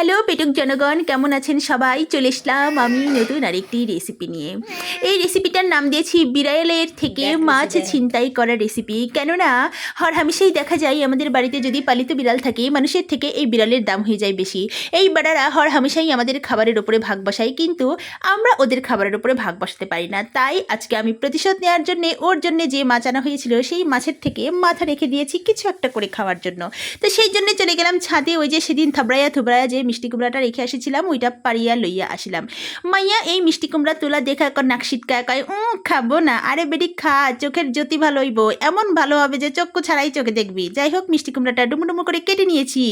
Hello পেটুক জনগণ, কেমন আছেন সবাই? চলে আসলাম আমি নতুন আরেকটি রেসিপি নিয়ে। এই রেসিপিটার নাম দিয়েছি বিড়ালের থেকে মাছ ছিনতাই করা রেসিপি। কেননা হরহামেশাই দেখা যায় আমাদের বাড়িতে যদি পালিত বিড়াল থাকে, মানুষের থেকে এই বিড়ালের দাম হয়ে যায় বেশি। এই বেড়ারা হরহামেশাই আমাদের খাবারের ওপরে ভাগ বসায়, কিন্তু আমরা ওদের খাবারের ওপরে ভাগ বসাতে পারি না। তাই আজকে আমি প্রতিশোধ নেওয়ার জন্যে ওর জন্যে যে মাছ আনা হয়েছিল সেই মাছের থেকে মাথা রেখে দিয়েছি কিছু একটা করে খাওয়ার জন্য। তো সেই জন্য চলে গেলাম ছাদে। ওই যে সেদিন থাবড়াইয়া থুবড়াইয়া যে মিষ্টি কুমড়াটা রেখে এসেছিলাম ওইটা পারিয়া লইয়া আসিলাম। মাইয়া এই মিষ্টি কুমড়া তোলা দেখা নাক সিটকায় কয় খাবো না। আরে বেটি খা, চোখের জ্যোতি ভালো হইব, এমন ভালো হবে যে চক্ষু ছাড়াই চোখে দেখবি। যাই হোক, মিষ্টি কুমড়াটা ডুমুডুমু করে কেটে নিয়েছি।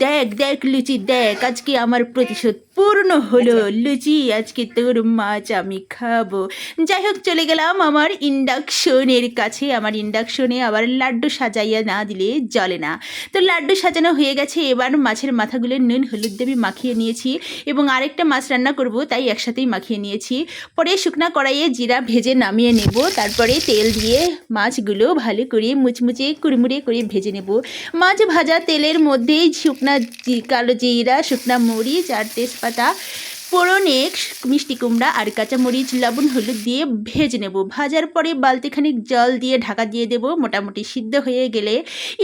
দেখ দেখ লুচি দেখ, আজকে আমার প্রতিশোধ পূর্ণ হলো। লুচি, আজকে তোর মাছ আমি খাবো। যাই হোক, চলে গেলাম আমার ইন্ডাকশনের কাছে। আমার ইন্ডাকশনে আবার লাড্ডু সাজাইয়া না দিলে জ্বলে না। তো লাড্ডু সাজানো হয়ে গেছে। এবার মাছের মাথাগুলো নুন হলুদ দিয়ে মাখিয়ে নিয়েছি এবং আরেকটা মাছ রান্না করব, তাই একসাথেই মাখিয়ে নিয়েছি। পরে শুকনা কড়াইয়ে জিরা ভেজে নামিয়ে নেব। তারপরে তেল দিয়ে মাছগুলো ভালো করে মুচমুচে কুড়মুড়ে করে ভেজে নেব। মাছ ভাজা তেলের মধ্যেই শুকনা কালো জিরা, শুকনা মরিচ আর তেজপাতা, ফোড়নে মিষ্টি কুমড়া আর কাঁচামরিচ লবণ হলুদ দিয়ে ভেজে নেব। ভাজার পরে বালতিখানিক জল দিয়ে ঢাকা দিয়ে দেব। মোটামুটি সিদ্ধ হয়ে গেলে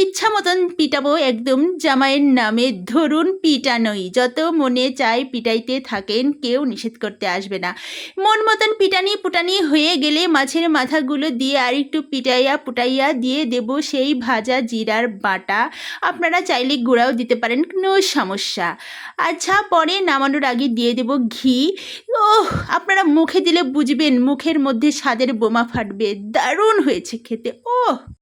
ইচ্ছা মতন পিটাবো। একদম জামাইয়ের নামে ধরুন পিটানোই, যত মনে চায় পিটাইতে থাকেন, কেউ নিষেধ করতে আসবে না। মন মতন পিটানি পুটানি হয়ে গেলে মাছের মাথাগুলো দিয়ে আর একটু পিটাইয়া পুটাইয়া দিয়ে দেব সেই ভাজা জিরার বাটা। আপনারা চাইলে গুঁড়াও দিতে পারেন, কোনো সমস্যা। আচ্ছা, পরে নামানোর আগে দিয়ে দেব ঘি। ওহ, আপনারা মুখে দিলে বুঝবেন, মুখের মধ্যে স্বাদের বোমা ফাটবে। দারুণ হয়েছে খেতে। ওহ।